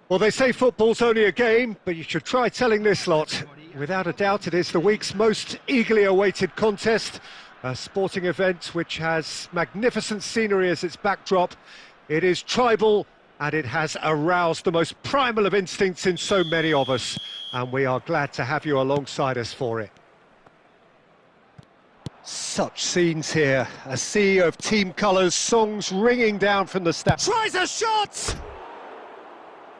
Well, they say football's only a game, but you should try telling this lot. Without a doubt, it is the week's most eagerly awaited contest, a sporting event which has magnificent scenery as its backdrop. It is tribal, and it has aroused the most primal of instincts in so many of us, and we are glad to have you alongside us for it. Such scenes here, a sea of team colours, songs ringing down from the stands. Tries a shot!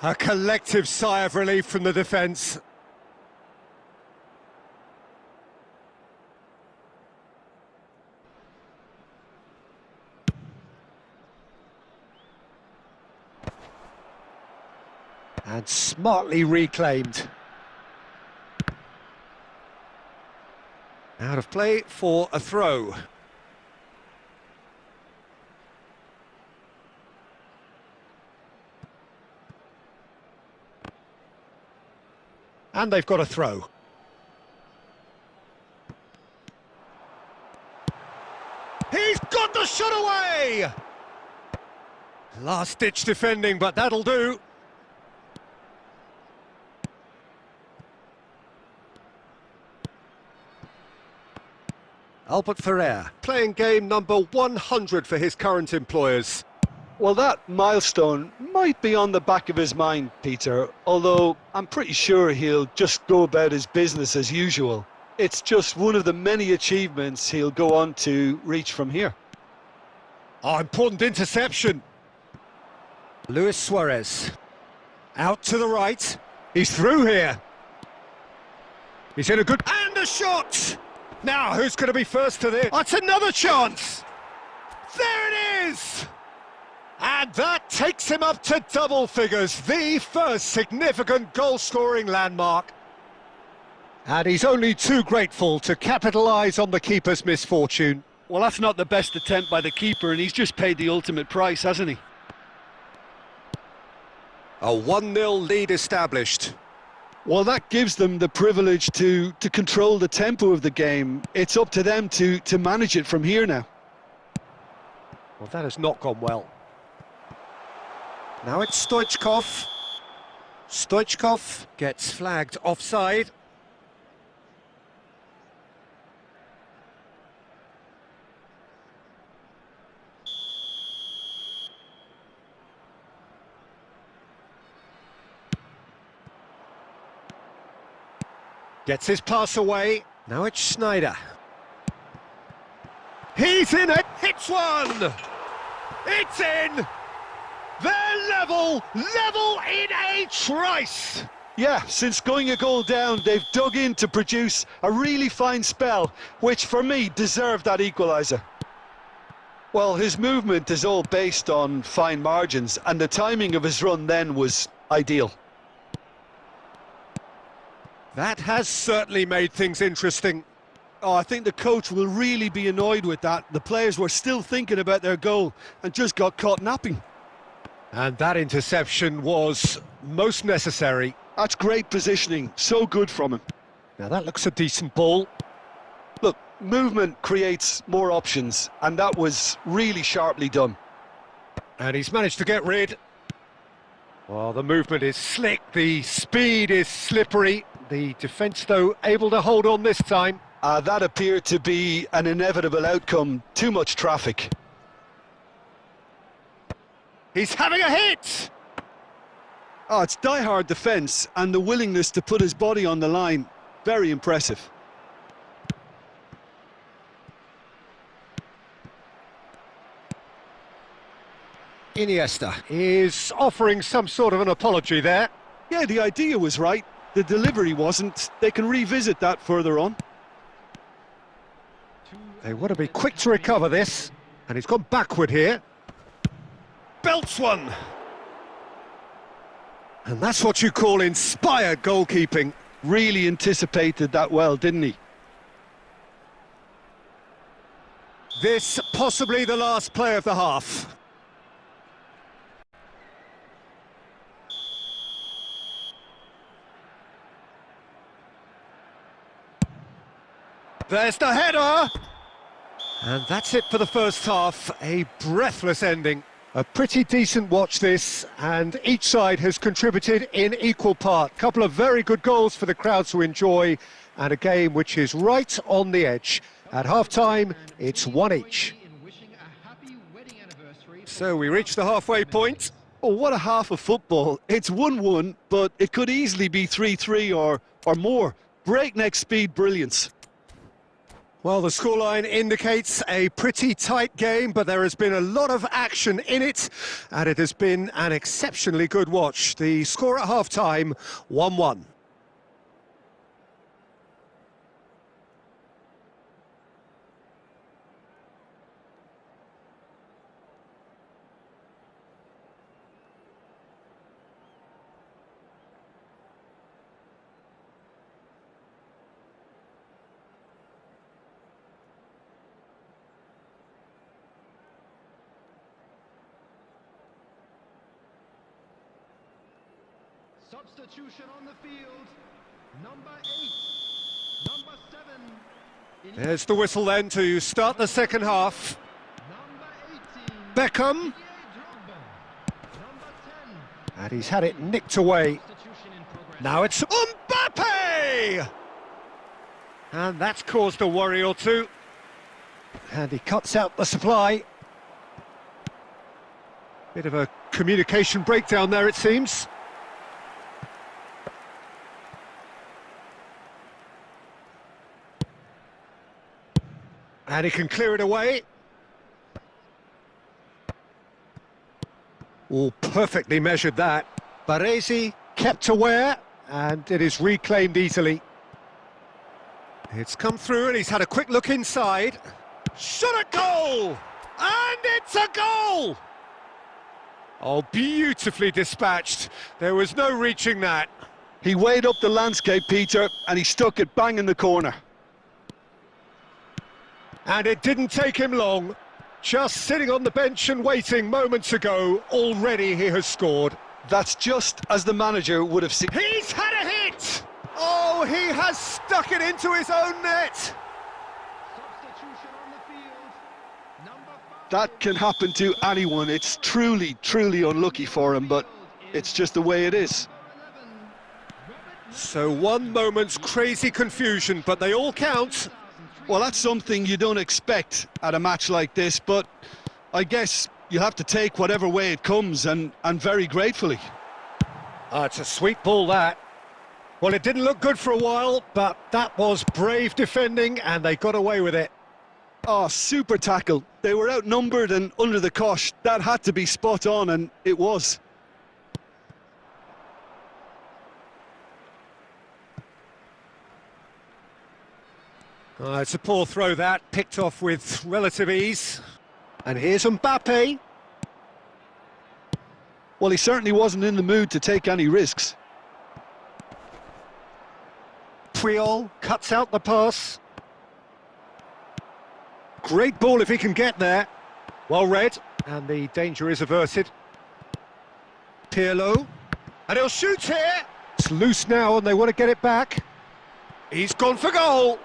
A collective sigh of relief from the defence. And smartly reclaimed. Out of play for a throw. And they've got a throw. He's got the shot away! Last-ditch defending, but that'll do. Albert Ferrer, playing game number 100 for his current employers. Well, that milestone might be on the back of his mind, Peter, although I'm pretty sure he'll just go about his business as usual. It's just one of the many achievements he'll go on to reach from here. Oh, important interception. Luis Suarez. Out to the right. He's through here. He's in a good... And a shot! Now, who's going to be first to this? That's another chance! There it is! And that takes him up to double figures, the first significant goal-scoring landmark. And he's only too grateful to capitalise on the keeper's misfortune. Well, that's not the best attempt by the keeper, and he's just paid the ultimate price, hasn't he? A 1-0 lead established. Well, that gives them the privilege to control the tempo of the game. It's up to them to manage it from here now. Well, that has not gone well. Now it's Stoichkov. Stoichkov gets flagged offside. Gets his pass away. Now it's Schneider. He's in it. Hits one. It's in. They're level in a trice. Yeah, since going a goal down, they've dug in to produce a really fine spell, which for me deserved that equaliser. Well, his movement is all based on fine margins, and the timing of his run then was ideal. That has certainly made things interesting. Oh, I think the coach will really be annoyed with that. The players were still thinking about their goal and just got caught napping. And that interception was most necessary. That's great positioning, so good from him. Now that looks a decent ball. Look, movement creates more options, and that was really sharply done. And he's managed to get rid. Well, the movement is slick, the speed is slippery. The defence, though, able to hold on this time. That appeared to be an inevitable outcome. Too much traffic. He's having a hit! Oh, it's die-hard defence, and the willingness to put his body on the line. Very impressive. Iniesta is offering some sort of an apology there. Yeah, the idea was right. The delivery wasn't. They can revisit that further on. They want to be quick to recover this, and he's gone backward here. Belts one! And that's what you call inspired goalkeeping. Really anticipated that well, didn't he? This possibly the last play of the half. There's the header! And that's it for the first half, a breathless ending. A pretty decent watch this, and each side has contributed in equal part. Couple of very good goals for the crowd to enjoy, and a game which is right on the edge. At half-time, it's one each. So we reach the halfway point. Oh, what a half of football. It's 1-1, but it could easily be 3-3 or more. Breakneck speed brilliance. Well, the scoreline indicates a pretty tight game, but there has been a lot of action in it, and it has been an exceptionally good watch. The score at half-time, 1-1. Substitution on the field, number 8, number 7. There's the whistle then to start the second half. Number 18, Beckham, number 10. and he's had it nicked away. Substitution in progress. Now it's Mbappe! And that's caused a worry or two. And he cuts out the supply. Bit of a communication breakdown there, it seems. And he can clear it away. Oh, perfectly measured that. Baresi kept aware, and it is reclaimed easily. It's come through, and he's had a quick look inside. Shot a goal! And it's a goal! Oh, beautifully dispatched. There was no reaching that. He weighed up the landscape, Peter, and he stuck it bang in the corner. And it didn't take him long. Just sitting on the bench and waiting moments ago, already he has scored. That's just as the manager would have seen. He's had a hit! Oh, he has stuck it into his own net! Substitution on the field, number 5. That can happen to anyone. It's truly, truly unlucky for him, but it's just the way it is. So one moment's crazy confusion, but they all count. Well, that's something you don't expect at a match like this, but I guess you'll have to take whatever way it comes, and very gratefully. It's a sweet ball, that. Well, it didn't look good for a while, but that was brave defending, and they got away with it. Oh, super tackle. They were outnumbered and under the cosh. That had to be spot on, and it was. It's a poor throw, that, picked off with relative ease. And here's Mbappe. Well, he certainly wasn't in the mood to take any risks. Puyol cuts out the pass. Great ball if he can get there. Well read, and the danger is averted. Pirlo, and he'll shoot here. It's loose now, and they want to get it back. He's gone for goal.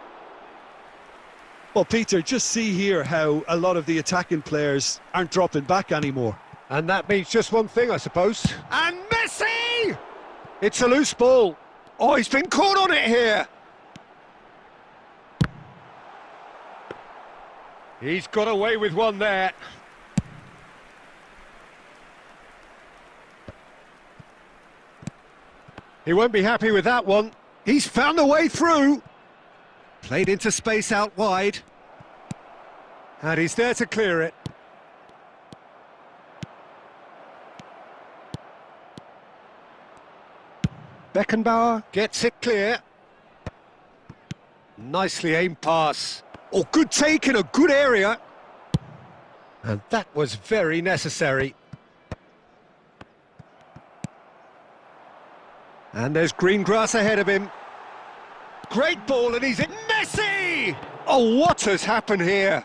Well, Peter, just see here how a lot of the attacking players aren't dropping back anymore. And that means just one thing, I suppose. And Messi! It's a loose ball. Oh, he's been caught on it here. He's got away with one there. He won't be happy with that one. He's found a way through. Played into space out wide. And he's there to clear it. Beckenbauer gets it clear. Nicely aimed pass. Oh, good take in a good area. And that was very necessary. And there's green grass ahead of him. Great ball, and he's in. Messi! Oh, what has happened here?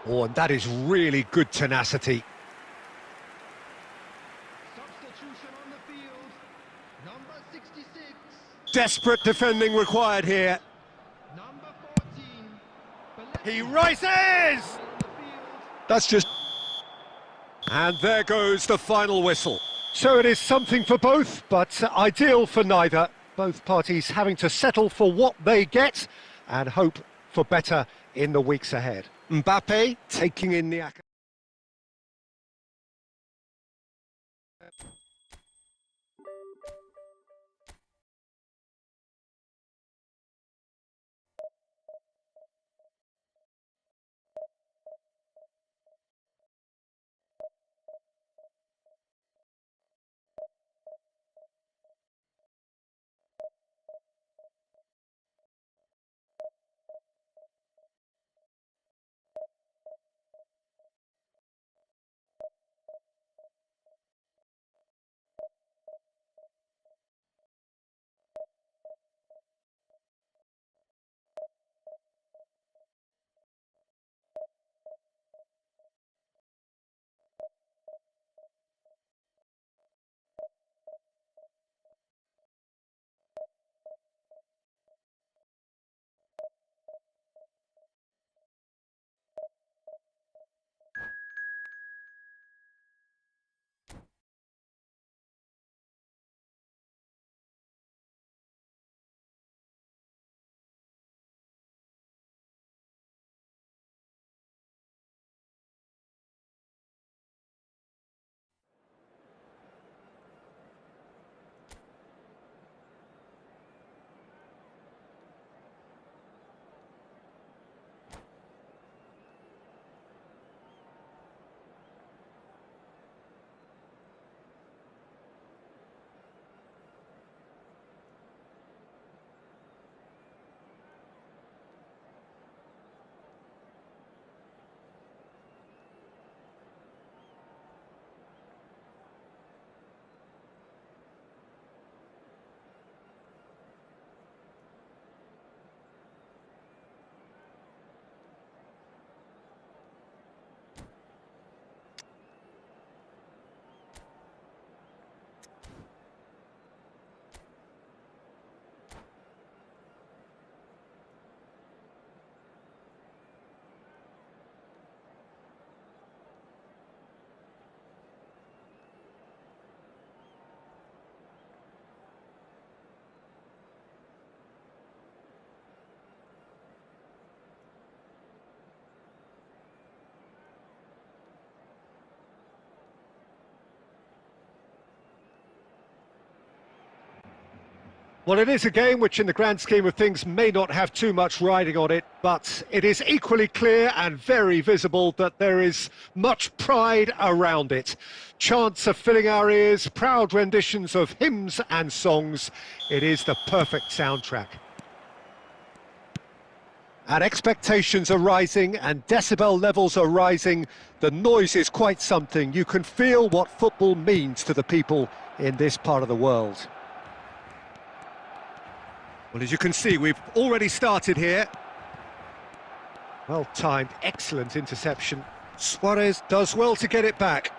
Oh, and that is really good tenacity. Substitution on the field, number 66. Desperate defending required here. Number 14. He rises! That's just... And there goes the final whistle. So it is something for both, but ideal for neither. Both parties having to settle for what they get and hope for better in the weeks ahead. Mbappe taking in the... Well, it is a game which in the grand scheme of things may not have too much riding on it, but it is equally clear and very visible that there is much pride around it. Chants are filling our ears, proud renditions of hymns and songs. It is the perfect soundtrack. And expectations are rising and decibel levels are rising. The noise is quite something. You can feel what football means to the people in this part of the world. Well, as you can see, we've already started here. Well-timed, excellent interception. Suarez does well to get it back.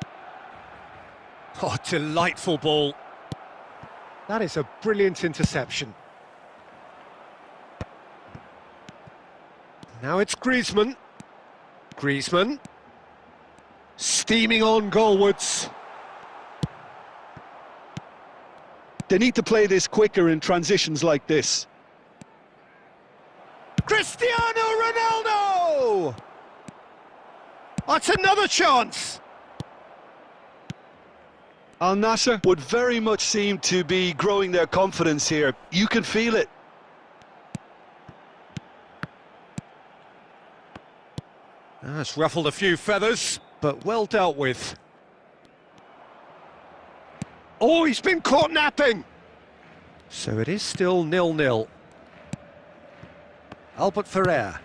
Oh, delightful ball. That is a brilliant interception. Now it's Griezmann. Griezmann. Steaming on goalwards. They need to play this quicker in transitions like this. Cristiano Ronaldo! That's another chance! Al Nassr would very much seem to be growing their confidence here. You can feel it. That's ruffled a few feathers, but well dealt with. Oh, he's been caught napping! So it is still 0-0. Albert Ferrer.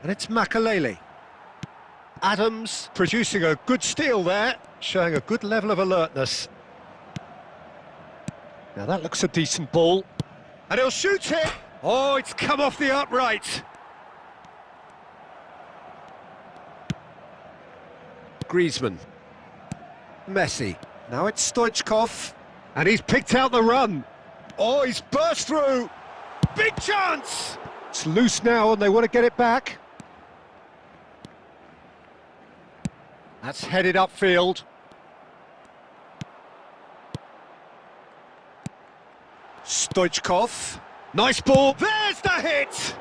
And it's Makalele. Adams producing a good steal there, showing a good level of alertness. Now that looks a decent ball. And he'll shoot it! Oh, it's come off the upright. Griezmann. Messi. Now it's Stoichkov. And he's picked out the run. Oh, he's burst through. Big chance! It's loose now and they want to get it back. That's headed upfield. Stoichkov. Nice ball. There's the hit!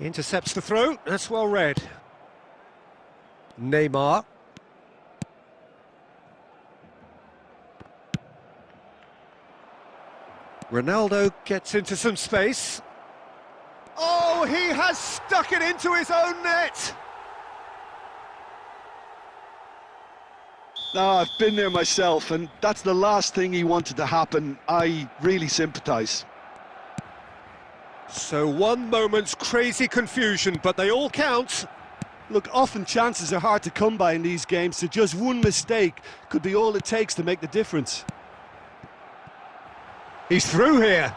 Intercepts the throw. That's well read. Neymar. Ronaldo gets into some space. Oh, he has stuck it into his own net! No, I've been there myself, and that's the last thing he wanted to happen. I really sympathise. So one moment's crazy confusion, but they all count. Look, often chances are hard to come by in these games, so just one mistake could be all it takes to make the difference. He's through here.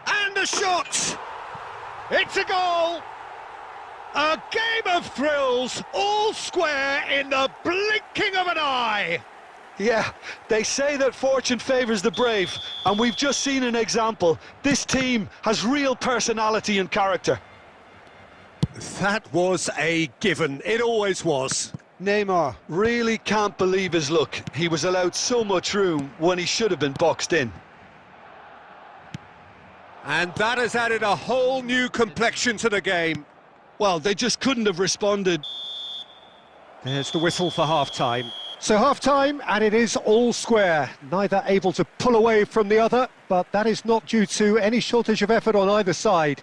And a shot! It's a goal! A game of thrills, all square in the blinking of an eye! Yeah, they say that fortune favours the brave, and we've just seen an example. This team has real personality and character. That was a given, it always was. Neymar really can't believe his luck. He was allowed so much room when he should have been boxed in. And that has added a whole new complexion to the game. Well, they just couldn't have responded. There's the whistle for half-time. So half-time, and it is all square. Neither able to pull away from the other, but that is not due to any shortage of effort on either side.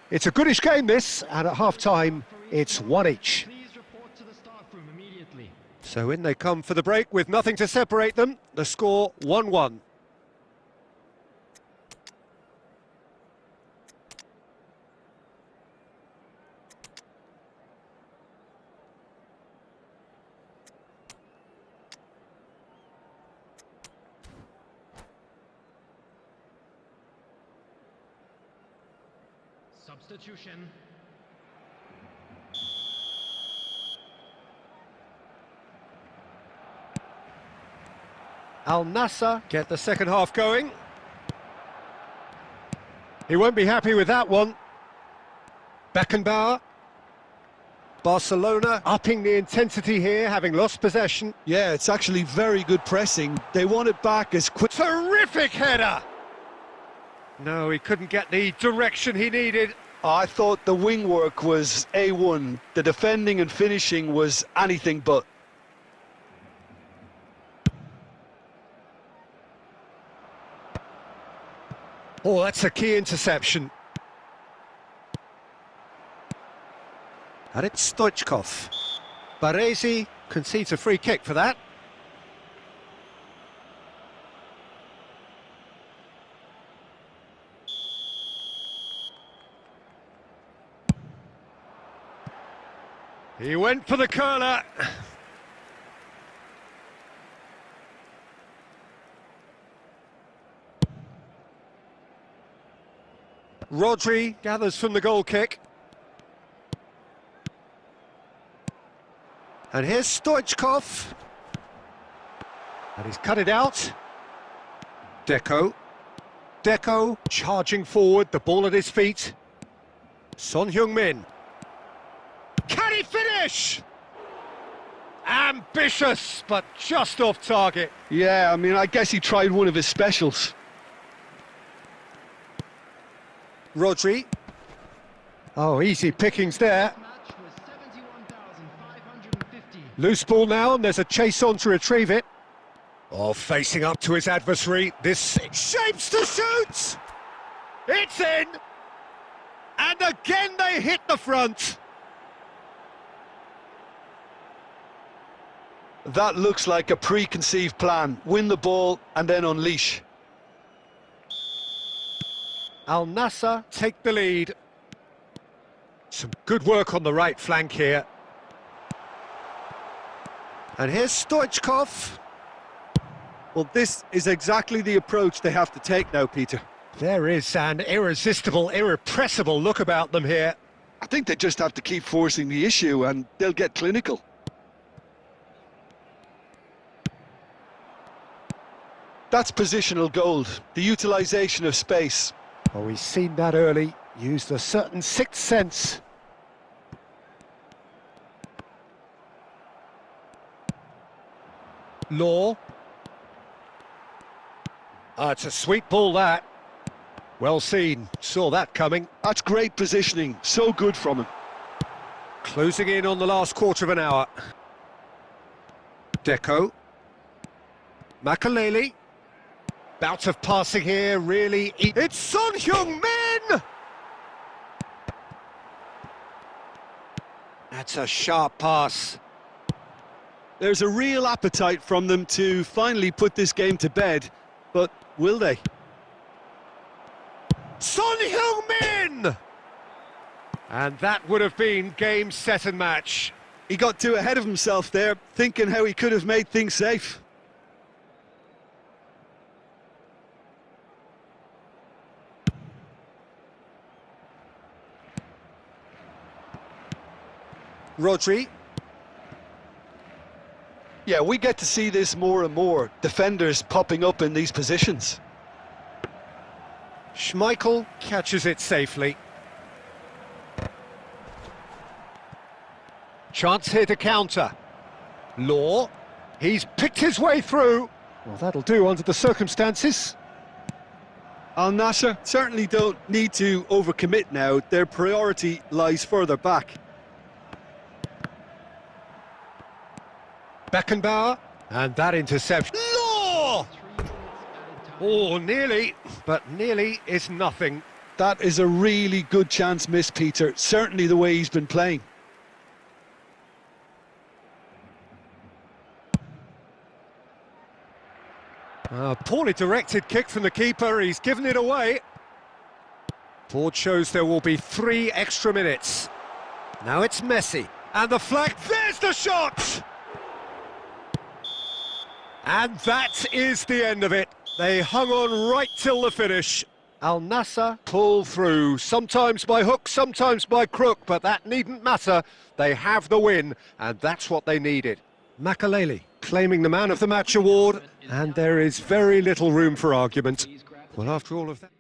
It's a goodish game, this, and at half-time, it's one each. Please report to the staff room immediately. So in they come for the break with nothing to separate them. The score 1-1. Substitution. Al Nassr get the second half going. He won't be happy with that one. Beckenbauer. Barcelona upping the intensity here, having lost possession. Yeah, it's actually very good pressing. They want it back as quick. Terrific header! No, he couldn't get the direction he needed. I thought the wing work was A1. The defending and finishing was anything but. Oh, that's a key interception. And it's Stoichkov. Baresi concedes a free kick for that. He went for the curler. Rodri gathers from the goal kick. And here's Stoichkov. And he's cut it out. Deco. Deco charging forward, the ball at his feet. Son Heung-min. Can he finish? Ambitious, but just off target. Yeah, I mean, I guess he tried one of his specials. Rodri. Oh, easy pickings there. Match was 71,550. Loose ball now, and there's a chase on to retrieve it. Oh, facing up to his adversary. This shapes to shoot! It's in! And again they hit the front. That looks like a preconceived plan. Win the ball and then unleash. Al Nassr take the lead. Some good work on the right flank here. And here's Stoichkov. Well, this is exactly the approach they have to take now, Peter. There is an irresistible, irrepressible look about them here. I think they just have to keep forcing the issue and they'll get clinical. That's positional gold, the utilisation of space. Oh, he's seen that early, used a certain sixth sense. Law. It's a sweet ball, that. Well seen, saw that coming. That's great positioning, so good from him. Closing in on the last quarter of an hour. Deco. Makaleli. Bout of passing here, really... It's Son Heung-min! That's a sharp pass. There's a real appetite from them to finally put this game to bed, but will they? Son Heung-min! And that would have been game, set and match. He got too ahead of himself there, thinking how he could have made things safe. Rodri. Yeah, we get to see this more and more. Defenders popping up in these positions. Schmeichel catches it safely. Chance here to counter. Law. He's picked his way through. Well, that'll do under the circumstances. Al Nassr certainly don't need to overcommit now. Their priority lies further back. Beckenbauer, and that interception. Law! Oh, nearly, but nearly is nothing. That is a really good chance missed, Peter. Certainly the way he's been playing. Poorly directed kick from the keeper, he's given it away. Board shows there will be 3 extra minutes. Now it's Messi, and the flag, there's the shot! And that is the end of it. They hung on right till the finish. Al Nassr pull through, sometimes by hook, sometimes by crook, but that needn't matter. They have the win, and that's what they needed. Makaleli claiming the Man of the Match award, and there is very little room for argument. Well, after all of that...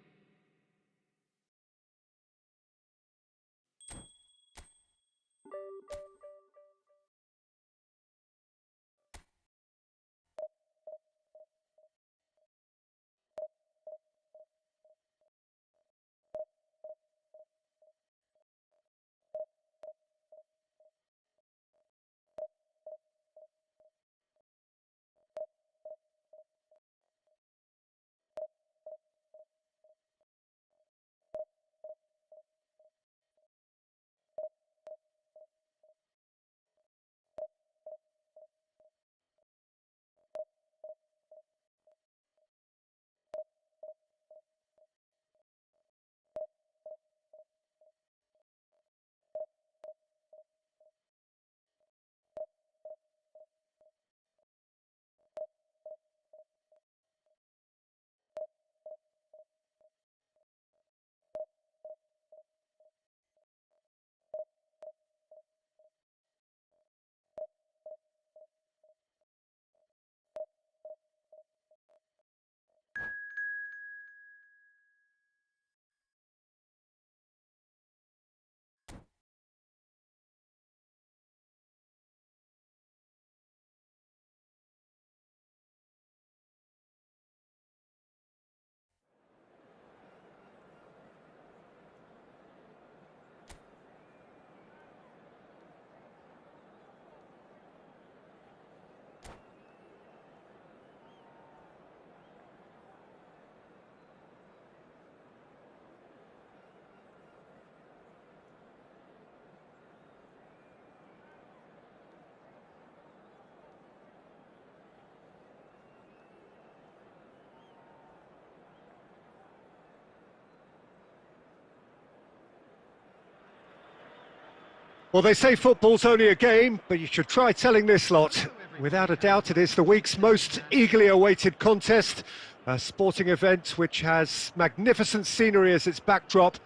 Well, they say football's only a game, but you should try telling this lot. Without a doubt, it is the week's most eagerly awaited contest, a sporting event which has magnificent scenery as its backdrop.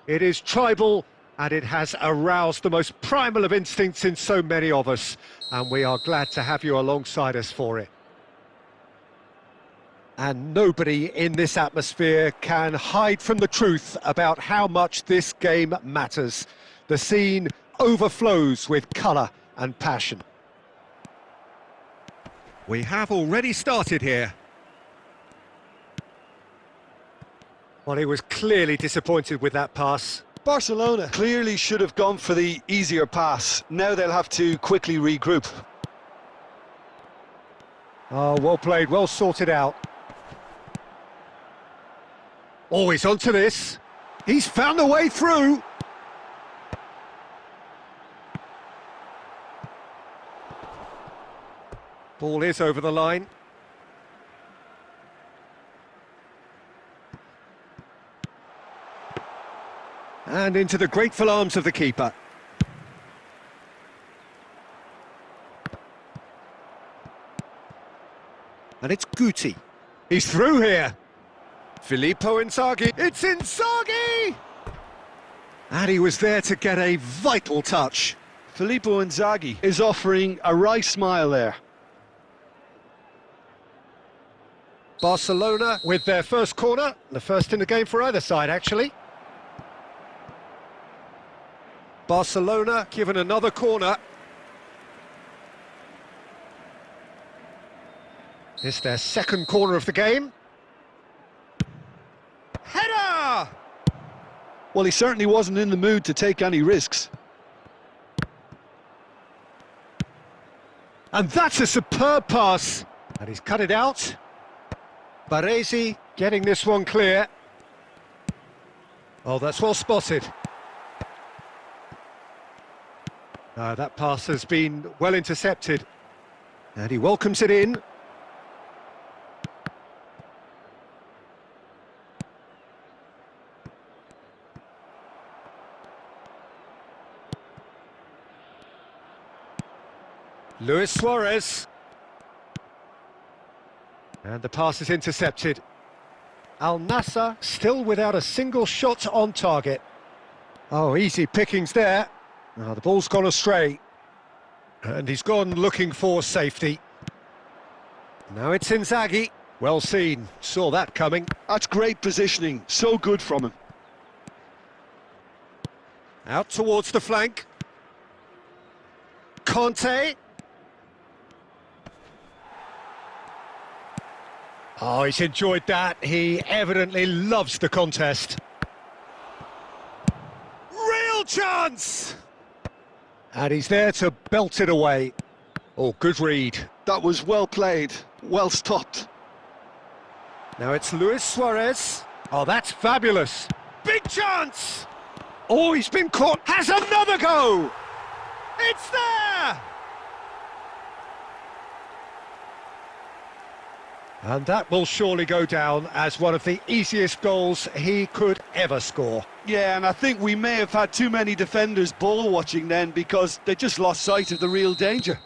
It is tribal, and it has aroused the most primal of instincts in so many of us, and we are glad to have you alongside us for it. And nobody in this atmosphere can hide from the truth about how much this game matters. The scene overflows with colour and passion. We have already started here. Well, he was clearly disappointed with that pass. Barcelona clearly should have gone for the easier pass. Now they'll have to quickly regroup. Oh, well played, well sorted out. Oh, he's onto this. He's found a way through. Ball is over the line. And into the grateful arms of the keeper. And it's Guti. He's through here. Filippo Inzaghi. It's Inzaghi! And he was there to get a vital touch. Filippo Inzaghi is offering a wry smile there. Barcelona with their first corner. The first in the game for either side, actually. Barcelona given another corner. It's their second corner of the game. Header! Well, he certainly wasn't in the mood to take any risks. And that's a superb pass. And he's cut it out. Baresi getting this one clear. Oh, that's well spotted. That pass has been well intercepted. And he welcomes it in. Luis Suarez. And the pass is intercepted. Al Nassr still without a single shot on target. Oh, easy pickings there. The ball's gone astray. And he's gone looking for safety. Now it's Inzaghi. Well seen, saw that coming. That's great positioning, so good from him. Out towards the flank. Conte. Oh, he's enjoyed that. He evidently loves the contest. Real chance! And he's there to belt it away. Oh, good read. That was well played, well stopped. Now it's Luis Suarez. Oh, that's fabulous. Big chance! Oh, he's been caught. Has another go! It's there! And that will surely go down as one of the easiest goals he could ever score. Yeah, and I think we may have had too many defenders ball watching then because they just lost sight of the real danger.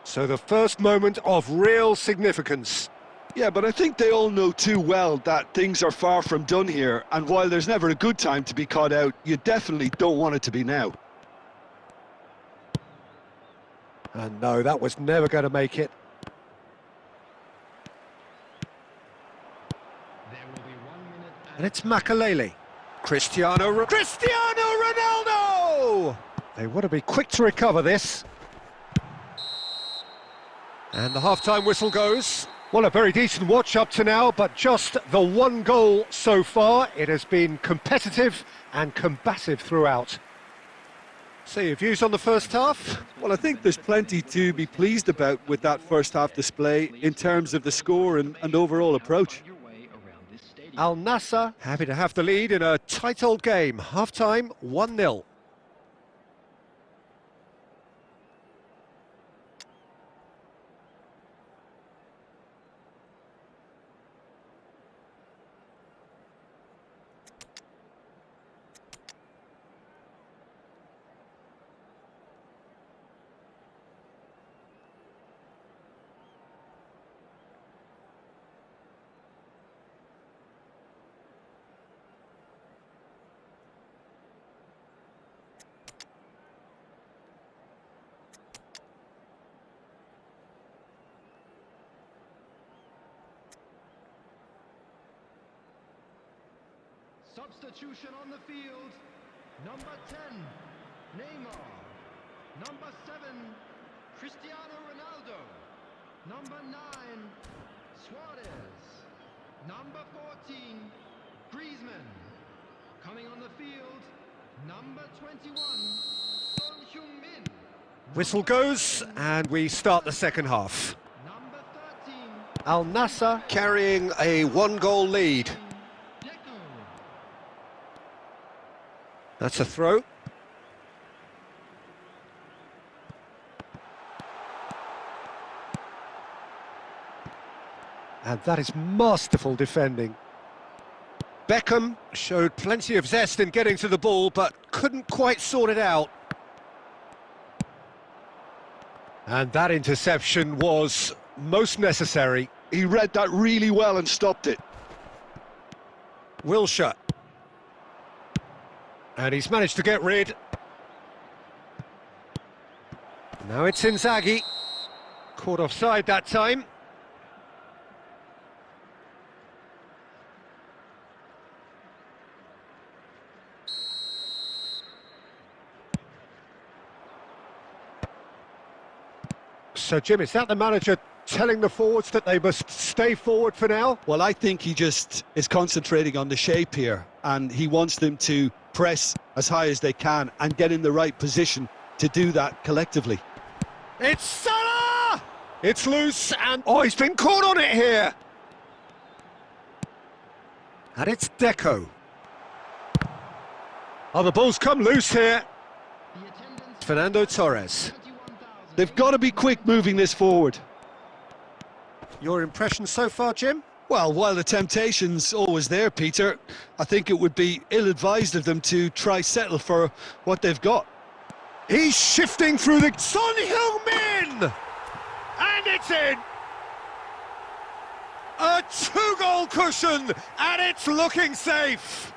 So the first moment of real significance. Yeah, but I think they all know too well that things are far from done here, and while there's never a good time to be caught out, you definitely don't want it to be now. And no, that was never going to make it. And it's Makalele. Cristiano Ronaldo! They want to be quick to recover this. And the half-time whistle goes. Well, a very decent watch up to now, but just the one goal so far. It has been competitive and combative throughout. So your views on the first half? Well, I think there's plenty to be pleased about with that first half display in terms of the score and overall approach. Al Nassr happy to have the lead in a tight old game. Half-time, 1-0. Substitution on the field. Number 10, Neymar. Number 7, Cristiano Ronaldo. Number 9, Suarez. Number 14, Griezmann. Coming on the field, number 21, Son Heung-min. Whistle goes, and we start the second half. Number 13, Al Nassr carrying a one-goal lead. Deco. That's a throw. And that is masterful defending. Beckham showed plenty of zest in getting to the ball, but couldn't quite sort it out. And that interception was most necessary. He read that really well and stopped it. Wilshere. And he's managed to get rid. Now it's Inzaghi. Caught offside that time. So, Jim, is that the manager telling the forwards that they must stay forward for now? Well, I think he just is concentrating on the shape here, and he wants them to press as high as they can and get in the right position to do that collectively. It's Salah! It's loose and... Oh, he's been caught on it here! And it's Deco. Oh, the ball's come loose here. The attendance, Fernando Torres. 21,000. They've got to be quick moving this forward. Your impression so far, Jim? Well, while the temptation's always there, Peter, I think it would be ill-advised of them to try settle for what they've got. He's shifting through the... Son Heung-min! And it's in! A two-goal cushion, and it's looking safe!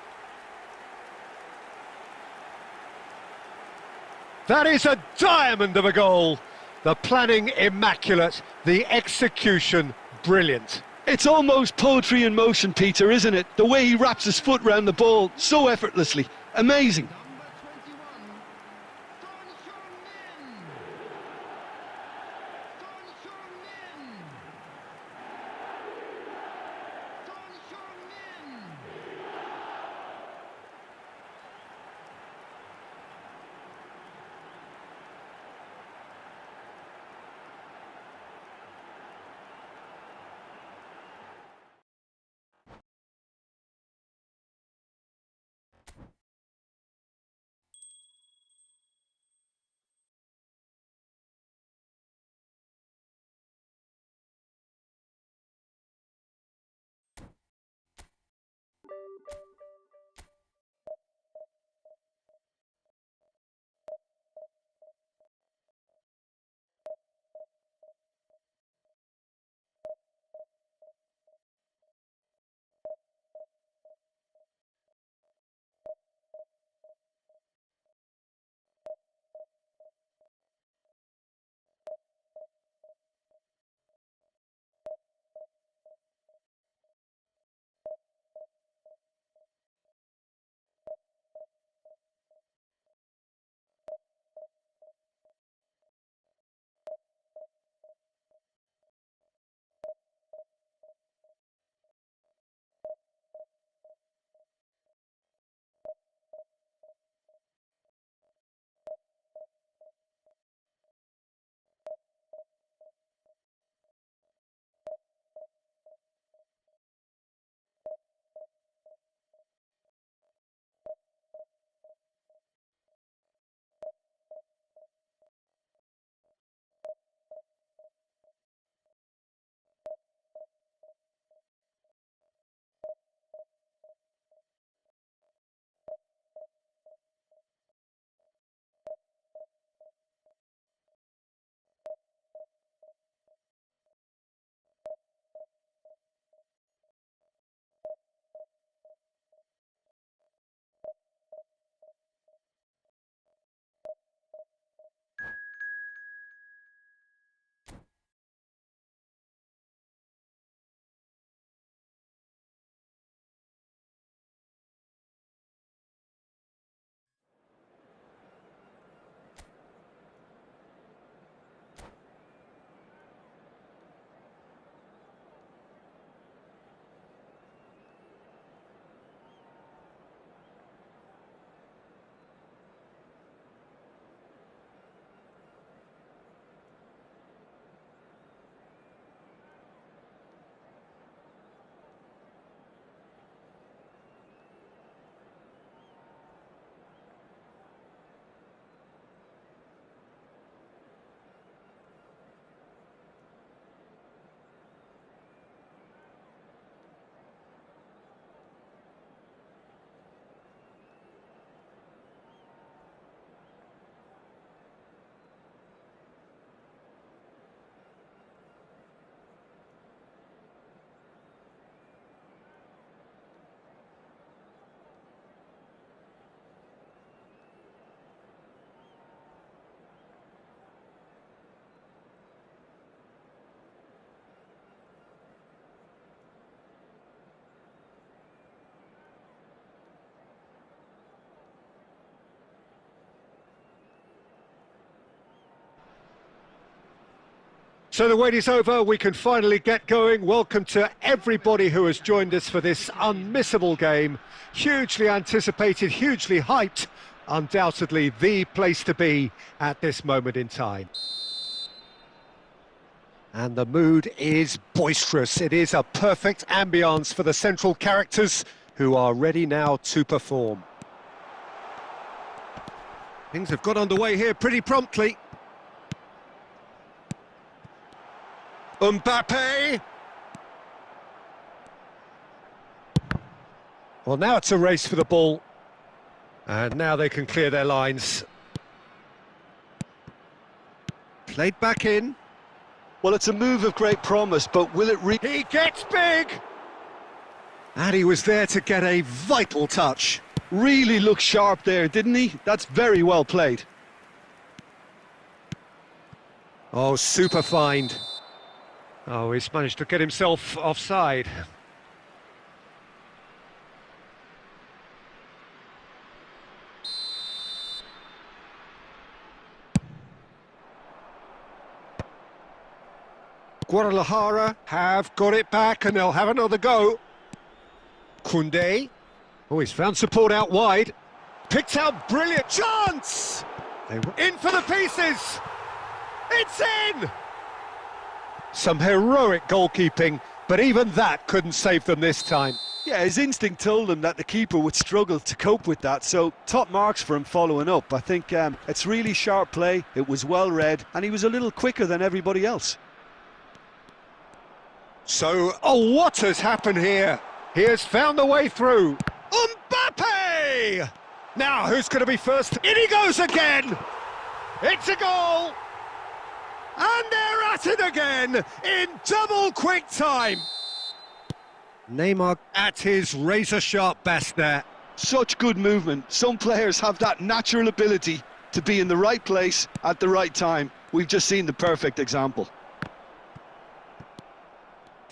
That is a diamond of a goal. The planning immaculate, the execution brilliant. It's almost poetry in motion, Peter, isn't it? The way he wraps his foot round the ball so effortlessly. Amazing. So the wait is over, we can finally get going. Welcome to everybody who has joined us for this unmissable game. Hugely anticipated, hugely hyped, undoubtedly the place to be at this moment in time. And the mood is boisterous. It is a perfect ambience for the central characters who are ready now to perform. Things have got underway here pretty promptly. Mbappe! Well, now it's a race for the ball. And now they can clear their lines. Played back in. Well, it's a move of great promise, but will it He gets big! And he was there to get a vital touch. really look sharp there, didn't he? That's very well played. Oh, super find. Oh, he's managed to get himself offside. Guadalajara have got it back and they'll have another go. Koundé. Oh, he's found support out wide. Picked out, brilliant chance! They were in for the pieces! It's in! Some heroic goalkeeping, but even that couldn't save them this time. Yeah, his instinct told him that the keeper would struggle to cope with that, so top marks for him following up. I think it's really sharp play, it was well read, and he was a little quicker than everybody else. So, oh, what has happened here? He has found a way through. Mbappe! Now, who's going to be first? In he goes again! It's a goal! And they're at it again in double quick time. Neymar at his razor-sharp best there. Such good movement. Some players have that natural ability to be in the right place at the right time. We've just seen the perfect example.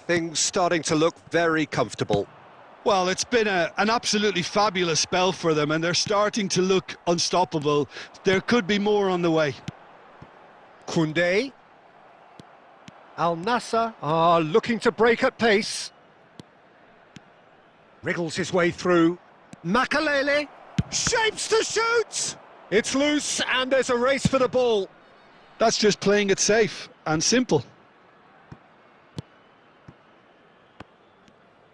Things starting to look very comfortable. Well, it's been an absolutely fabulous spell for them, and they're starting to look unstoppable. There could be more on the way. Koundé. Al Nassr are looking to break at pace. Wriggles his way through. Makalele shapes to shoot. It's loose and there's a race for the ball. That's just playing it safe and simple.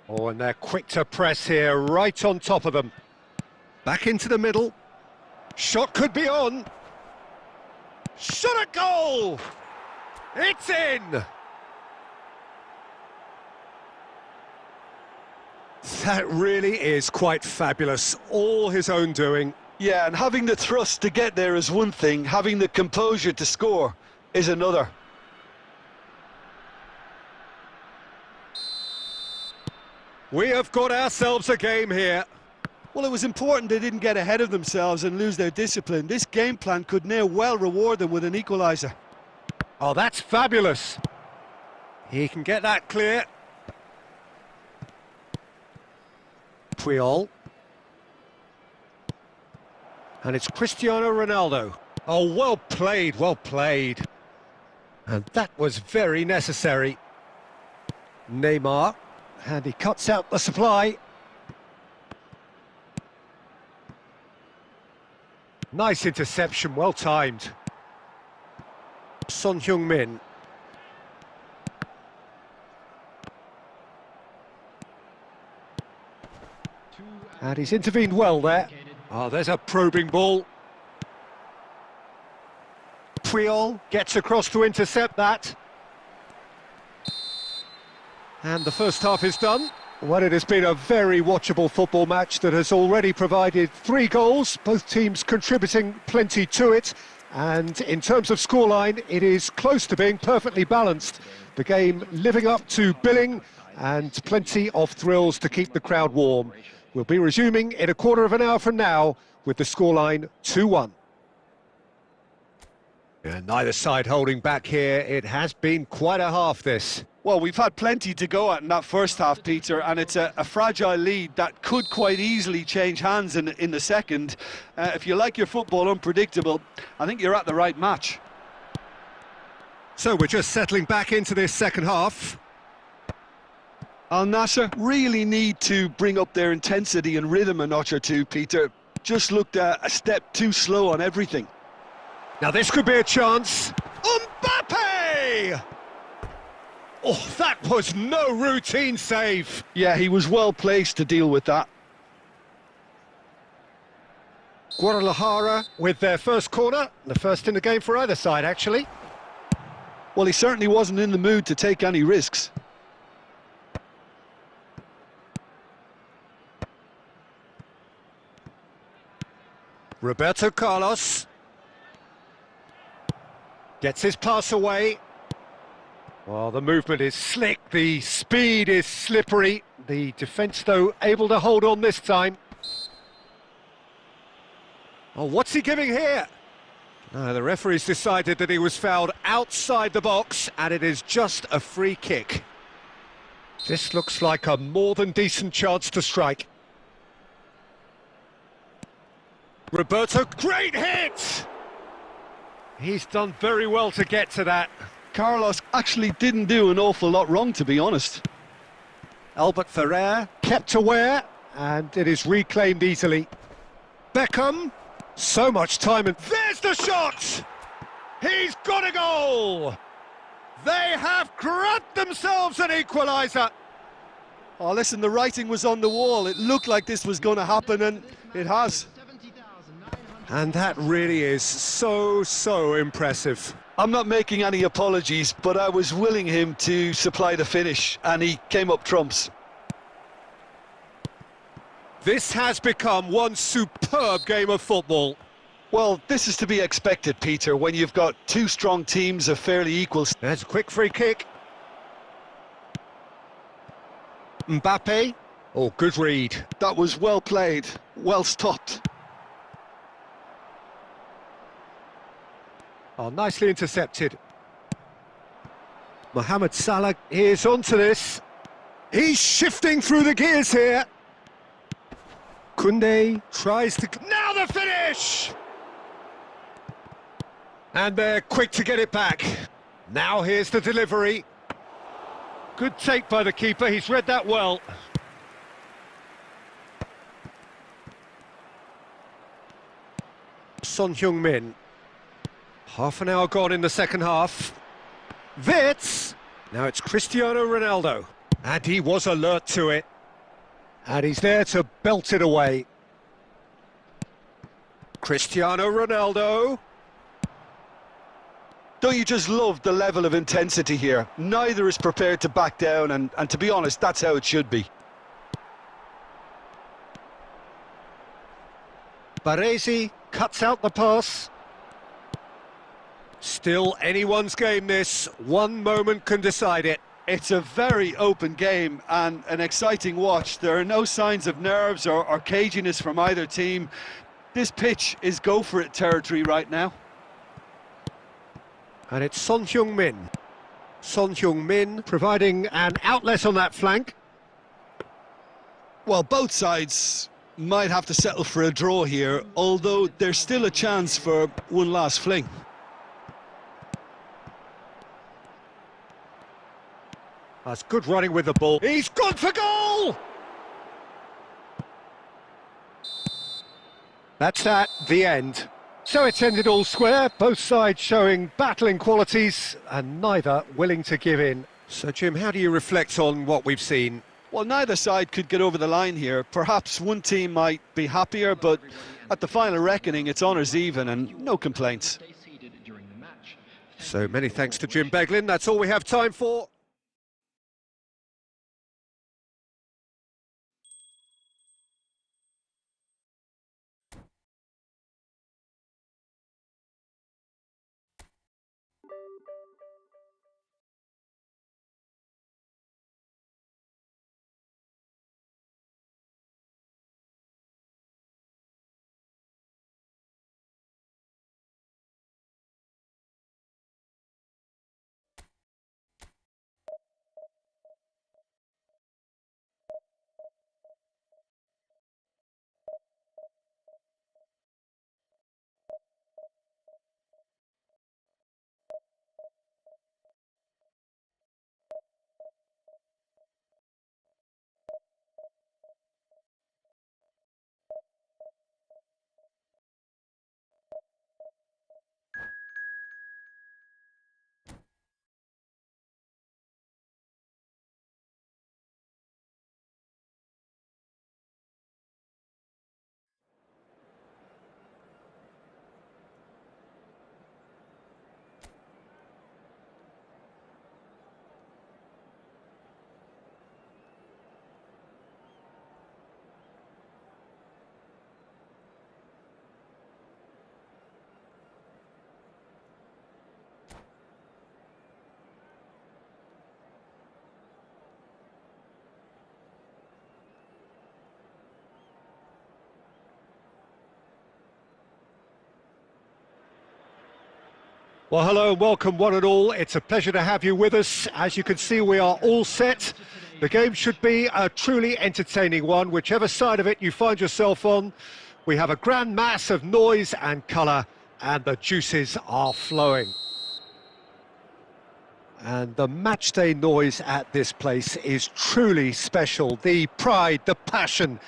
Oh, and they're quick to press here, right on top of them. Back into the middle. Shot could be on. Shot at goal! It's in! That really is quite fabulous, all his own doing. Yeah, and having the thrust to get there is one thing, having the composure to score is another. We have got ourselves a game here. Well, it was important they didn't get ahead of themselves and lose their discipline. This game plan could now well reward them with an equaliser. Oh, that's fabulous. He can get that clear. Puyol. And it's Cristiano Ronaldo. Oh, well played, well played. And that was very necessary. Neymar. And he cuts out the supply. Nice interception, well timed. Son Heung-min. And he's intervened well there. Oh, there's a probing ball. Puyol gets across to intercept that. And the first half is done. Well, it has been a very watchable football match that has already provided 3 goals, both teams contributing plenty to it. And in terms of scoreline, it is close to being perfectly balanced. The game living up to billing and plenty of thrills to keep the crowd warm. We'll be resuming in a quarter of an hour from now with the scoreline 2-1. And neither side holding back here. It has been quite a half, this. Well, we've had plenty to go at in that first half, Peter, and it's a fragile lead that could quite easily change hands in the second. If you like your football unpredictable, I think you're at the right match. So we're just settling back into this second half. Al Nassr really need to bring up their intensity and rhythm a notch or two, Peter. Just looked a step too slow on everything. Now this could be a chance. Mbappe! Oh, that was no routine save. Yeah, he was well placed to deal with that. Guadalajara with their first corner, the first in the game for either side, actually. Well, he certainly wasn't in the mood to take any risks. Roberto Carlos gets his pass away. Well, the movement is slick, the speed is slippery. The defence, though, able to hold on this time. Oh, what's he giving here? No, the referee's decided that he was fouled outside the box, and it is just a free kick. This looks like a more than decent chance to strike. Roberto, great hit! He's done very well to get to that. Carlos actually didn't do an awful lot wrong, to be honest. Albert Ferrer kept aware, and it is reclaimed easily. Beckham, so much time, and there's the shot! He's got a goal! They have grabbed themselves an equaliser. Oh, listen, the writing was on the wall. It looked like this was going to happen, and it has. And that really is so impressive. I'm not making any apologies, but I was willing him to supply the finish, and he came up trumps. This has become one superb game of football. Well, this is to be expected, Peter, when you've got two strong teams of fairly equal... There's a quick free kick. Mbappe. Oh, good read. That was well played, well stopped. Oh, nicely intercepted. Mohamed Salah is onto this. He's shifting through the gears here. Koundé Tries to... Now the finish! And they're quick to get it back. Now here's the delivery. Good take by the keeper, he's read that well. Son Heung-min. Half an hour gone in the second half. Wits! Now it's Cristiano Ronaldo. And he was alert to it. And he's there to belt it away. Cristiano Ronaldo. Don't you just love the level of intensity here? Neither is prepared to back down, and to be honest, that's how it should be. Baresi cuts out the pass. Still anyone's game this. One moment can decide it. It's a very open game and an exciting watch. There are no signs of nerves or caginess from either team. This pitch is go-for-it territory right now. And it's Son Heung-min. Son Heung-min providing an outlet on that flank. Well, both sides might have to settle for a draw here, although there's still a chance for one last fling. That's good running with the ball. He's gone for goal! That's that, the end. So it's ended all square, both sides showing battling qualities and neither willing to give in. So, Jim, how do you reflect on what we've seen? Well, neither side could get over the line here. Perhaps one team might be happier, but at the final reckoning, it's honours even and no complaints. So many thanks to Jim Beglin. That's all we have time for. Well, hello and welcome one and all. It's a pleasure to have you with us. As you can see, we are all set. The game should be a truly entertaining one, whichever side of it you find yourself on. We have a grand mass of noise and colour, and the juices are flowing. And the matchday noise at this place is truly special. The pride, the passion,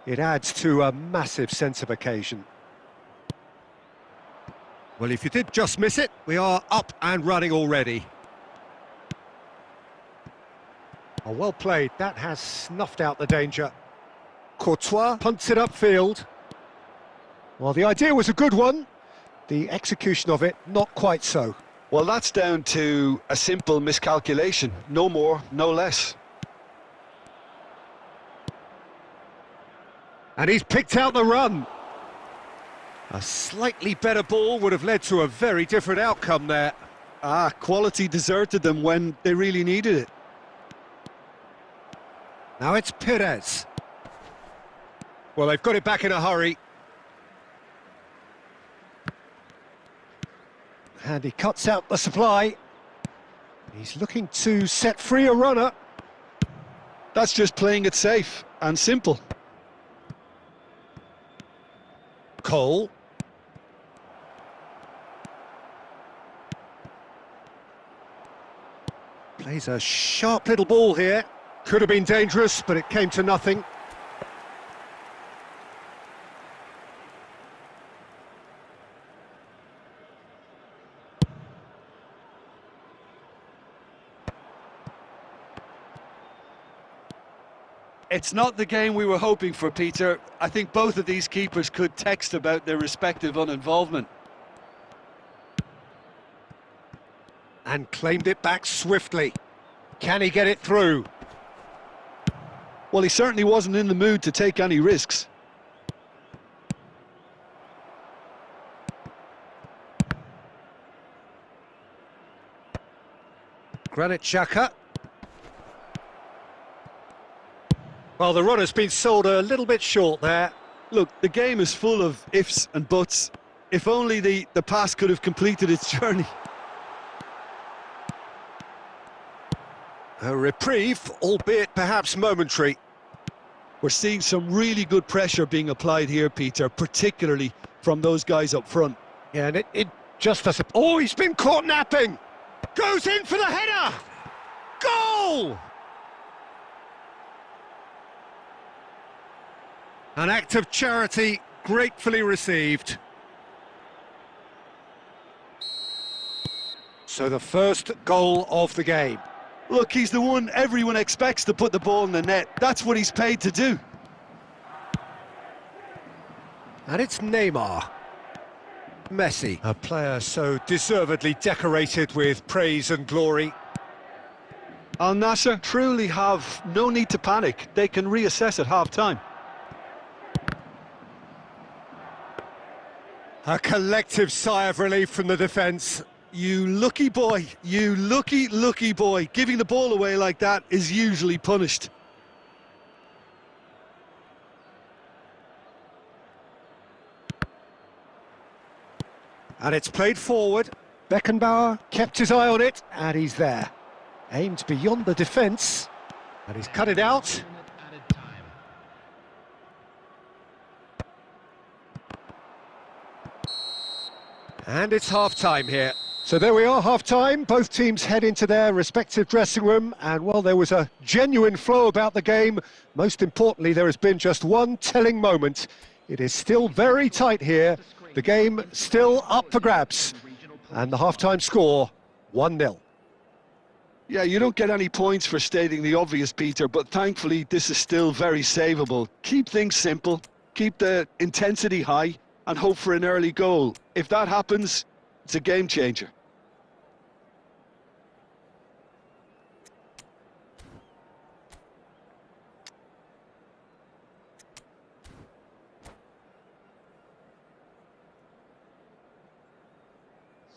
it adds to a massive sense of occasion. Well, if you did just miss it, we are up and running already. Oh, well played. That has snuffed out the danger. Courtois punts it upfield. Well, the idea was a good one. The execution of it, not quite so. Well, that's down to a simple miscalculation. No more, no less. And he's picked out the run. A slightly better ball would have led to a very different outcome there. Quality deserted them when they really needed it. Now it's Perez. Well, they've got it back in a hurry. And he cuts out the supply. He's looking to set free a runner. That's just playing it safe and simple. Cole. Plays a sharp little ball here. Could have been dangerous, but it came to nothing. It's not the game we were hoping for, Peter. I think both of these keepers could text about their respective uninvolvement. And claimed it back swiftly. Can he get it through? Well, he certainly wasn't in the mood to take any risks. Granit Xhaka. Well, the runner's been sold a little bit short there. Look, the game is full of ifs and buts. If only the pass could have completed its journey. A reprieve, albeit perhaps momentary. We're seeing some really good pressure being applied here, Peter, particularly from those guys up front. Yeah, and it just doesn't... Oh, he's been caught napping! Goes in for the header! Goal! An act of charity gratefully received. So the first goal of the game. Look, he's the one everyone expects to put the ball in the net. That's what he's paid to do. And it's Neymar. Messi, a player so deservedly decorated with praise and glory. Al Nassr truly have no need to panic. They can reassess at half-time. A collective sigh of relief from the defence. You lucky boy, you lucky, lucky boy. Giving the ball away like that is usually punished. And it's played forward. Beckenbauer kept his eye on it, and he's there. Aimed beyond the defence, and he's cut it out. And it's half-time here. So there we are, half-time. Both teams head into their respective dressing room, and, well, there was a genuine flow about the game. Most importantly, there has been just one telling moment. It is still very tight here. The game still up for grabs. And the half-time score, 1-0. Yeah, you don't get any points for stating the obvious, Peter, but thankfully this is still very savable. Keep things simple, keep the intensity high, and hope for an early goal. If that happens, it's a game changer.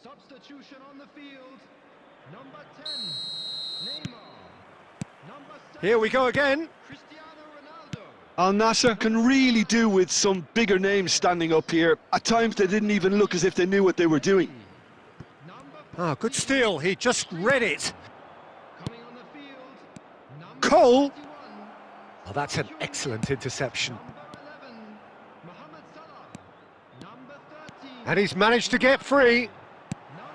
Substitution on the field. Number 10, Neymar. Number 7, Here we go again. Cristiano Ronaldo. Al Nassr can really do with some bigger names standing up here. At times they didn't even look as if they knew what they were doing. Number Ah, good steal, he just read it. Coming on the field, number Cole. 21, Oh, that's an excellent interception. number 11, Mohamed Salah, number 13, And he's managed to get free. number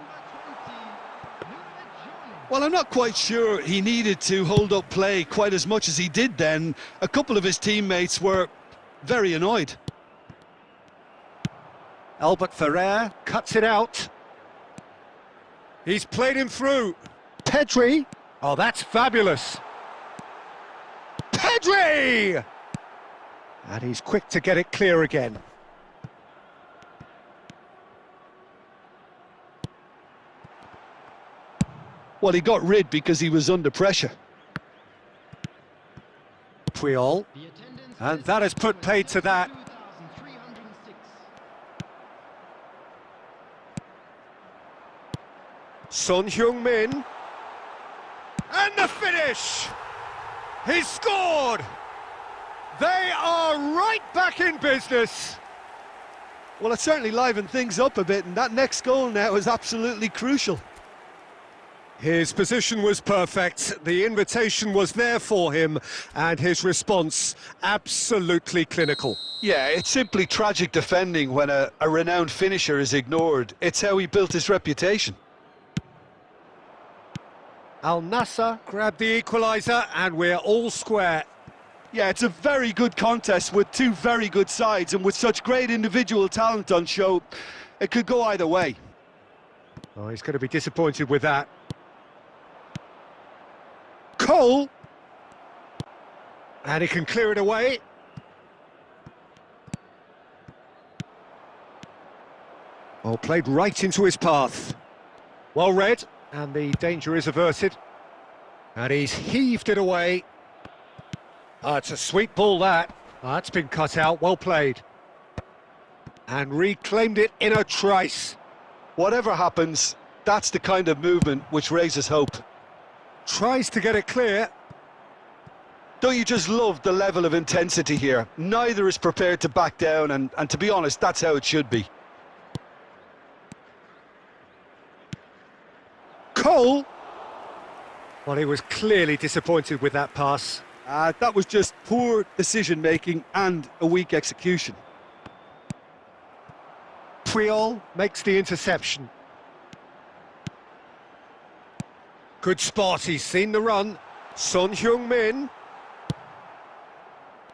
20, Luis. Well, I'm not quite sure he needed to hold up play quite as much as he did then. A couple of his teammates were very annoyed. Albert Ferrer cuts it out. He's played him through. Pedri. Oh, that's fabulous. Pedri! And he's quick to get it clear again. Well, he got rid because he was under pressure. Puyol. The attendance And is that has put paid to that. 2,306. Son Heung-min. And the finish! He's scored! They are right back in business. Well, it certainly livened things up a bit, and that next goal now is absolutely crucial. His position was perfect, the invitation was there for him, and his response absolutely clinical. Yeah, it's simply tragic defending when a renowned finisher is ignored. It's how he built his reputation. Al Nassr. Grab the equaliser, and we're all square. Yeah, it's a very good contest with two very good sides, and with such great individual talent on show, it could go either way. Oh, he's going to be disappointed with that. Cole. And he can clear it away. Oh, played right into his path. Well read. And the danger is averted. And he's heaved it away. Oh, it's a sweet ball, that. Oh, that's been cut out, well played. And reclaimed it in a trice. Whatever happens, that's the kind of movement which raises hope. Tries to get it clear. Don't you just love the level of intensity here? Neither is prepared to back down, and to be honest, that's how it should be. Cole. Well, he was clearly disappointed with that pass. That was just poor decision-making and a weak execution. Puyol makes the interception. Good spot, he's seen the run. Son Heung-min.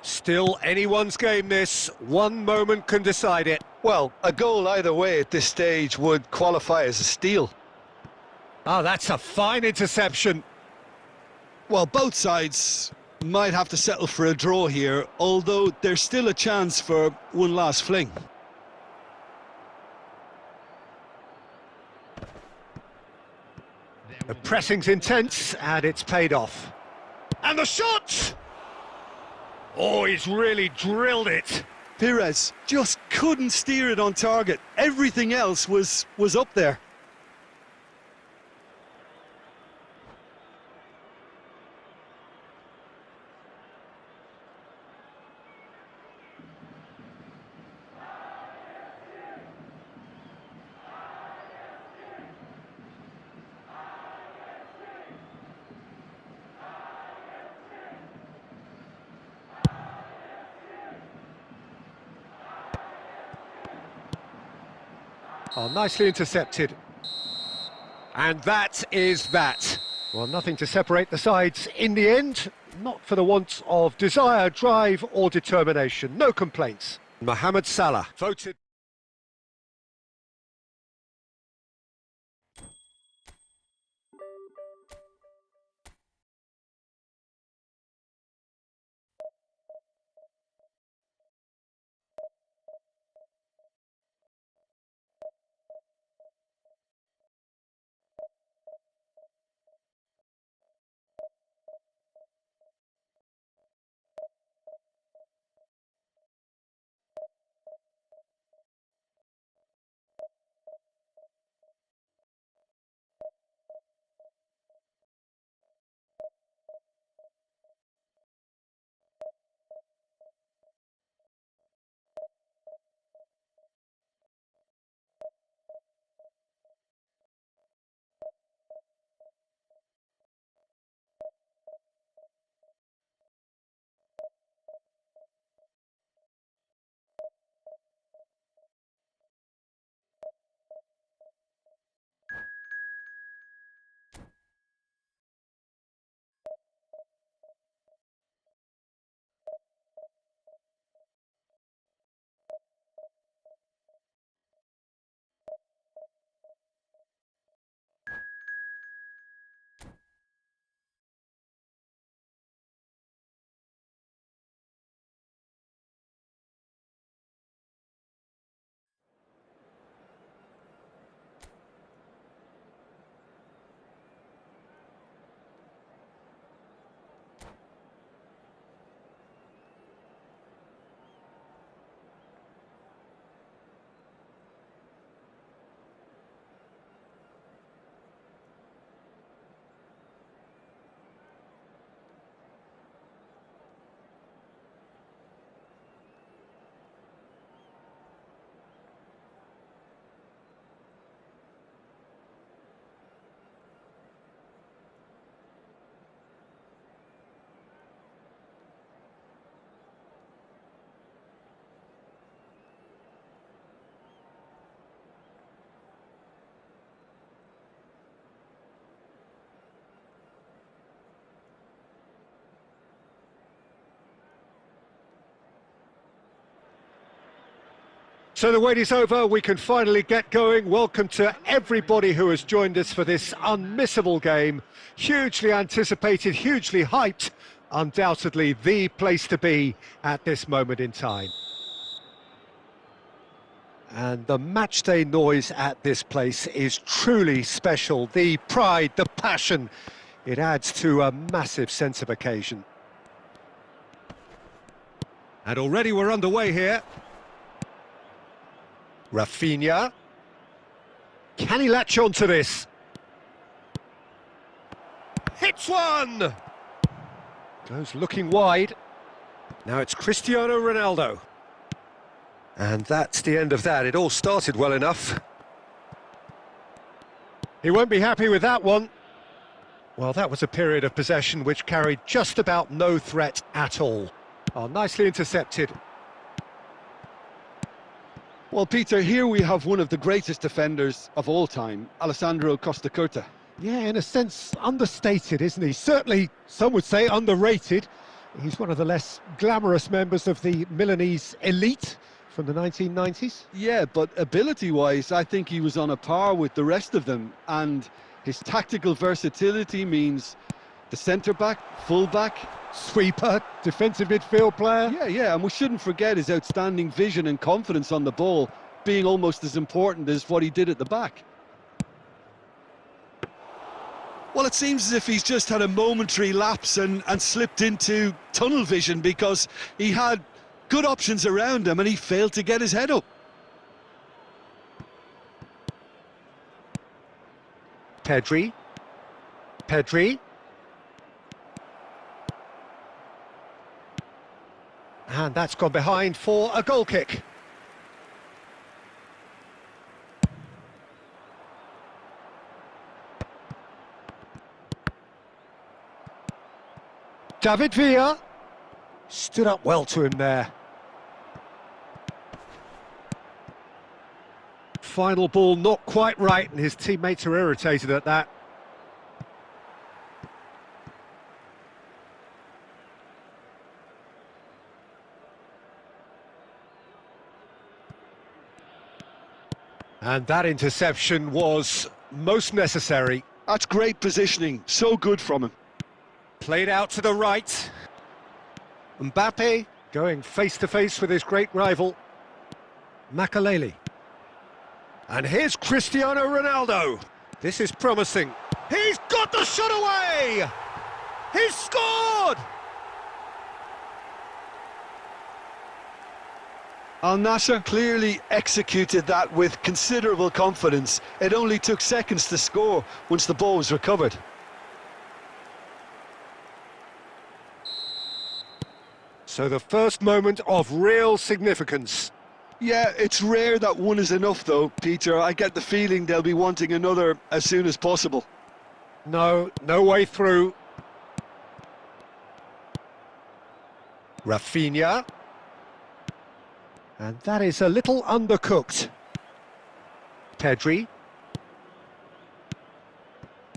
Still anyone's game, this. One moment can decide it. Well, a goal either way at this stage would qualify as a steal. Oh, that's a fine interception. Well, both sides might have to settle for a draw here, although there's still a chance for one last fling. The pressing's intense, and it's paid off. And the shot! Oh, he's really drilled it. Pires just couldn't steer it on target. Everything else was up there. Oh, nicely intercepted. And that is that. Well, nothing to separate the sides in the end. Not for the want of desire, drive or determination. No complaints. Mohamed Salah voted. So the wait is over, we can finally get going. Welcome to everybody who has joined us for this unmissable game. Hugely anticipated, hugely hyped, undoubtedly the place to be at this moment in time. And the matchday noise at this place is truly special. The pride, the passion, it adds to a massive sense of occasion. And already we're underway here. Rafinha. Can he latch on to this? Hits one! Goes looking wide. Now it's Cristiano Ronaldo. And that's the end of that. It all started well enough. He won't be happy with that one. Well, that was a period of possession which carried just about no threat at all. Oh, nicely intercepted. Well, Peter, here we have one of the greatest defenders of all time, Alessandro Costacurta. Yeah, in a sense, understated, isn't he? Certainly, some would say underrated. He's one of the less glamorous members of the Milanese elite from the 1990s. Yeah, but ability-wise, I think he was on a par with the rest of them. And his tactical versatility means the centre-back, full-back, Sweeper, defensive midfield player. Yeah, and we shouldn't forget his outstanding vision and confidence on the ball being almost as important as what he did at the back. Well, it seems as if he's just had a momentary lapse and slipped into tunnel vision, because he had good options around him and he failed to get his head up. Pedri. And that's gone behind for a goal kick. David Villa stood up well to him there. Final ball not quite right, and his teammates are irritated at that. And that interception was most necessary. That's great positioning, so good from him. Played out to the right. Mbappe going face-to-face with his great rival, Makaleli. And here's Cristiano Ronaldo. This is promising. He's got the shot away! He's scored! Al Nassr clearly executed that with considerable confidence. It only took seconds to score once the ball was recovered. So the first moment of real significance. Yeah, it's rare that one is enough though, Peter. I get the feeling they'll be wanting another as soon as possible. No way through. Rafinha. And that is a little undercooked. Pedri.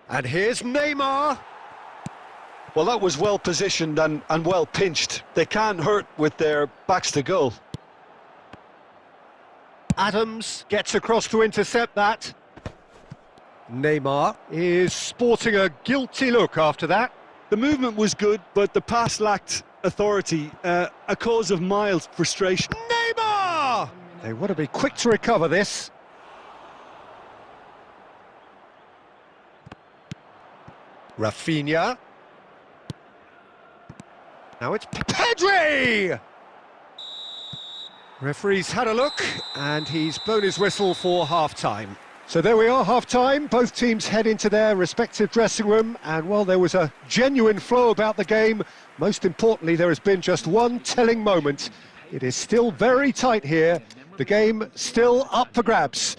And here's Neymar. Well, that was well positioned and well pinched. They can't hurt with their backs to goal. Adams gets across to intercept that. Neymar is sporting a guilty look after that. The movement was good, but the pass lacked authority, a cause of mild frustration. Neymar! They want to be quick to recover this. Rafinha. Now it's Pedri! Referee's had a look, and he's blown his whistle for half-time. So there we are, half-time. Both teams head into their respective dressing room, and while there was a genuine flow about the game, most importantly, there has been just one telling moment. It is still very tight here. The game still up for grabs.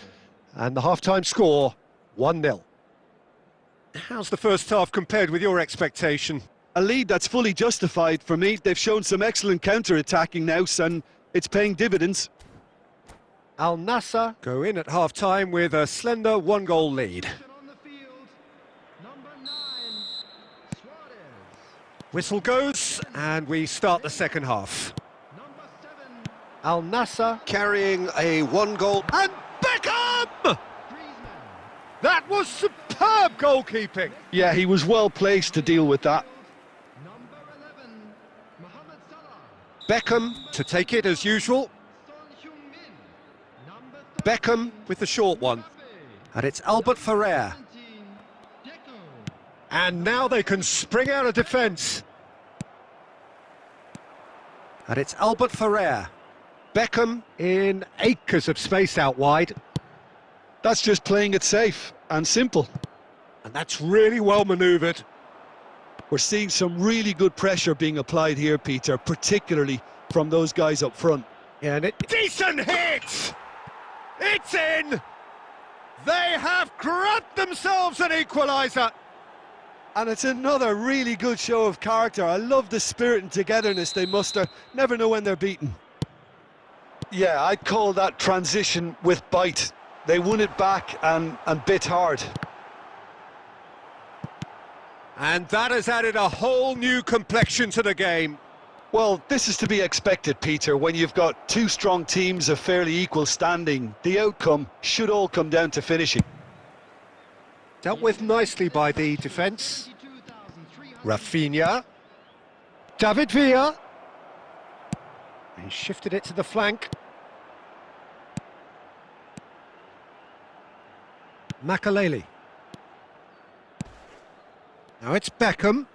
And the half-time score, 1-0. How's the first half compared with your expectation? A lead that's fully justified for me. They've shown some excellent counter-attacking now, and it's paying dividends. Al Nassr go in at half-time with a slender 1-goal lead. On the field, number 9, Suarez. Whistle goes, and we start the second half. Number 7, Al Nassr. Carrying a one-goal... And Beckham! That was superb goalkeeping. Yeah, he was well placed to deal with that. Number 11, Mohamed Salah. Beckham to take it as usual. Son Heung-min. Number Beckham with the short one. Mbappe. And it's Albert Ferrer. 17, Deco. And now they can spring out of defence. And it's Albert Ferrer. Beckham in acres of space out wide. That's just playing it safe and simple. And that's really well manoeuvred. We're seeing some really good pressure being applied here, Peter, particularly from those guys up front. Yeah, and decent hit! It's in! They have grabbed themselves an equaliser. And it's another really good show of character. I love the spirit and togetherness they muster. Never know when they're beaten. Yeah, I'd call that transition with bite. They won it back and bit hard. And that has added a whole new complexion to the game. Well, this is to be expected, Peter. When you've got two strong teams of fairly equal standing, the outcome should all come down to finishing. Dealt with nicely by the defence. Rafinha. David Villa. He shifted it to the flank. Makaleli. Now it's Beckham.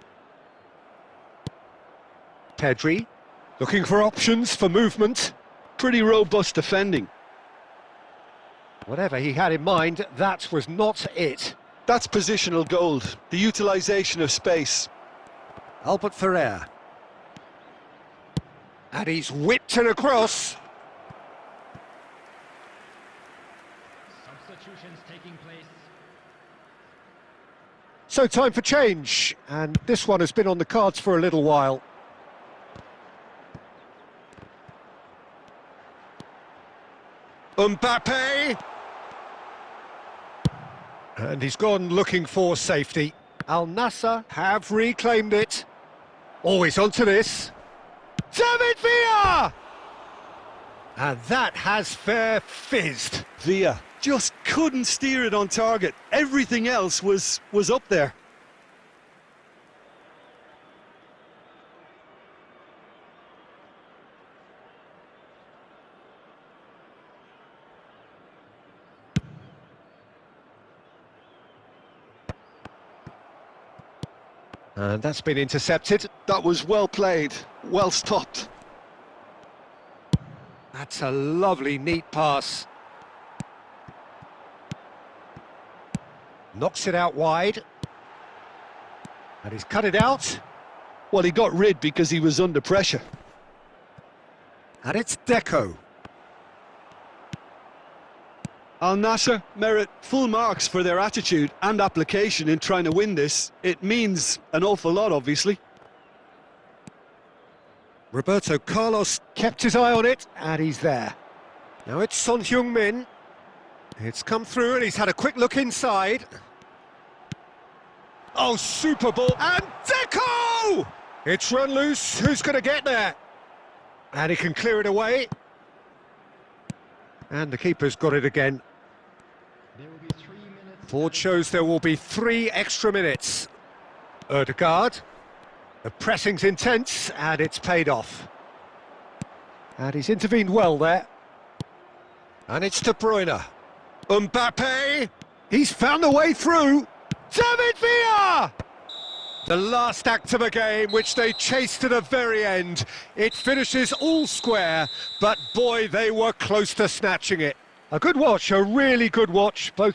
Pedri, looking for options for movement. Pretty robust defending. Whatever he had in mind, that was not it. That's positional gold, the utilisation of space. Albert Ferrer. And he's whipped it across. Substitutions taking place. So time for change, and this one has been on the cards for a little while. Mbappe! And he's gone looking for safety. Al Nassr. Have reclaimed it. Always onto this. David Villa! And that has fair fizzed. Villa just couldn't steer it on target. Everything else was up there. And that's been intercepted. That was well played, well stopped. That's a lovely, neat pass. Knocks it out wide. And he's cut it out. Well, he got rid because he was under pressure. And it's Deco. Al Nassr merit full marks for their attitude and application in trying to win this. It means an awful lot, obviously. Roberto Carlos Kept his eye on it, and he's there. Now it's Son Heung-min. It's come through and he's had a quick look inside. Oh, super ball. And Deco! It's run loose. Who's going to get there? And he can clear it away. And the keeper's got it again. There will be 3 minutes. Board shows there will be 3 extra minutes. Ødegaard. The pressing's intense and it's paid off. And he's intervened well there. And it's De Bruyne. Mbappe! He's found a way through. David Villa! The last act of a game which they chased to the very end. It finishes all square, but boy, they were close to snatching it. A good watch, a really good watch, both